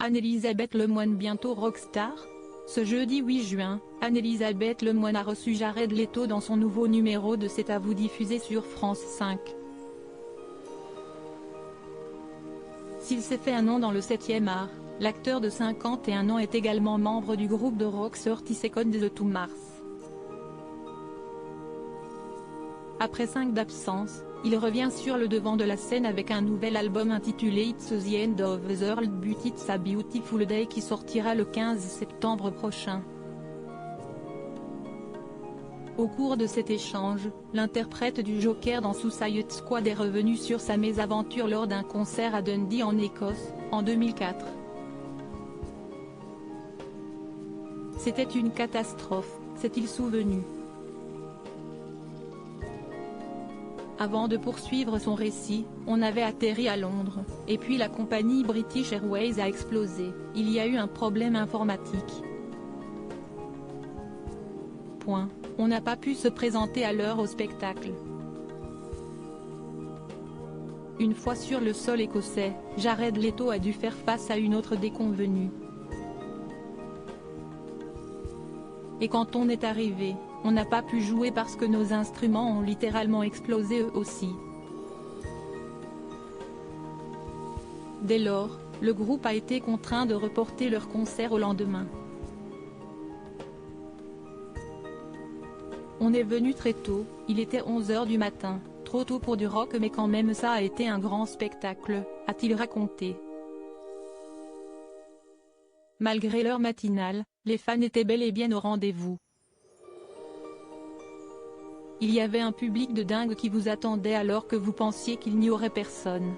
Anne-Elisabeth Lemoine bientôt rockstar? Ce jeudi 8 juin, Anne-Elisabeth Lemoine a reçu Jared Leto dans son nouveau numéro de C'est à vous diffusé sur France 5. S'il s'est fait un nom dans le 7e art, l'acteur de 51 ans est également membre du groupe de rock 30 Seconds to Mars. Après 5 d'absence, il revient sur le devant de la scène avec un nouvel album intitulé It's the End of the World but It's a Beautiful Day qui sortira le 15 septembre prochain. Au cours de cet échange, l'interprète du Joker dans Suicide Squad est revenu sur sa mésaventure lors d'un concert à Dundee en Écosse, en 2004. C'était une catastrophe, s'est-il souvenu. Avant de poursuivre son récit, on avait atterri à Londres, et puis la compagnie British Airways a explosé, il y a eu un problème informatique. On n'a pas pu se présenter à l'heure au spectacle. Une fois sur le sol écossais, Jared Leto a dû faire face à une autre déconvenue. Et quand on est arrivé, on n'a pas pu jouer parce que nos instruments ont littéralement explosé eux aussi. Dès lors, le groupe a été contraint de reporter leur concert au lendemain. On est venu très tôt, il était 11 h du matin, trop tôt pour du rock mais quand même ça a été un grand spectacle, a-t-il raconté. Malgré l'heure matinale, les fans étaient bel et bien au rendez-vous. Il y avait un public de dingue qui vous attendait alors que vous pensiez qu'il n'y aurait personne.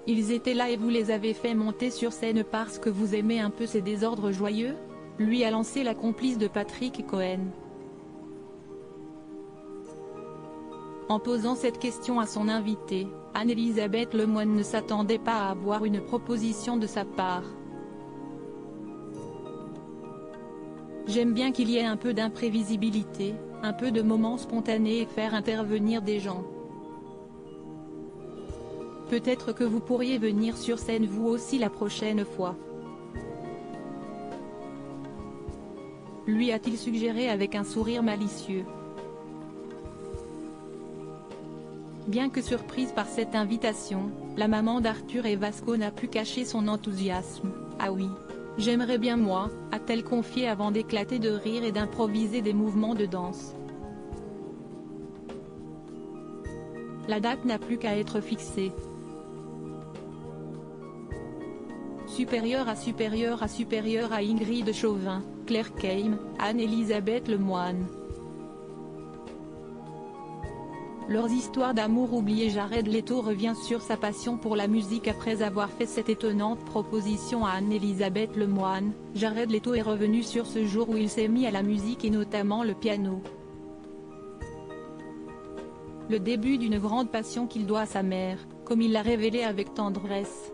Ils étaient là et vous les avez fait monter sur scène parce que vous aimez un peu ces désordres joyeux? Lui a lancé la complice de Patrick Cohen. En posant cette question à son invité, Anne-Elisabeth Lemoine ne s'attendait pas à avoir une proposition de sa part. J'aime bien qu'il y ait un peu d'imprévisibilité, un peu de moments spontanés et faire intervenir des gens. Peut-être que vous pourriez venir sur scène vous aussi la prochaine fois. Lui a-t-il suggéré avec un sourire malicieux. Bien que surprise par cette invitation, la maman d'Arthur et Vasco n'a pu cacher son enthousiasme. Ah oui, j'aimerais bien moi, a-t-elle confié avant d'éclater de rire et d'improviser des mouvements de danse. La date n'a plus qu'à être fixée. Supérieure à Ingrid Chauvin, Claire Keim, Anne-Elisabeth Lemoine. Leurs histoires d'amour oubliées. Jared Leto revient sur sa passion pour la musique après avoir fait cette étonnante proposition à Anne-Elisabeth Lemoine. Jared Leto est revenu sur ce jour où il s'est mis à la musique et notamment le piano. Le début d'une grande passion qu'il doit à sa mère, comme il l'a révélé avec tendresse.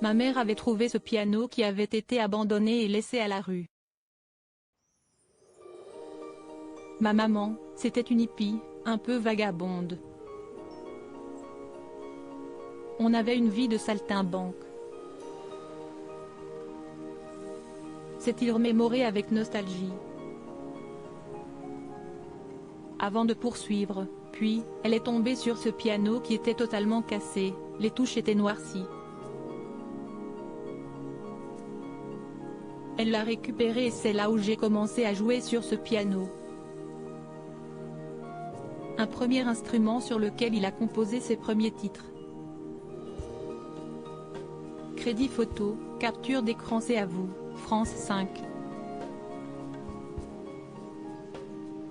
Ma mère avait trouvé ce piano qui avait été abandonné et laissé à la rue. Ma maman, c'était une hippie, un peu vagabonde. On avait une vie de saltimbanque. S'est-il remémoré avec nostalgie. Avant de poursuivre, puis, elle est tombée sur ce piano qui était totalement cassé, les touches étaient noircies. Elle l'a récupéré et c'est là où j'ai commencé à jouer sur ce piano. Un premier instrument sur lequel il a composé ses premiers titres. Crédit photo, capture d'écran. C'est à vous, France 5.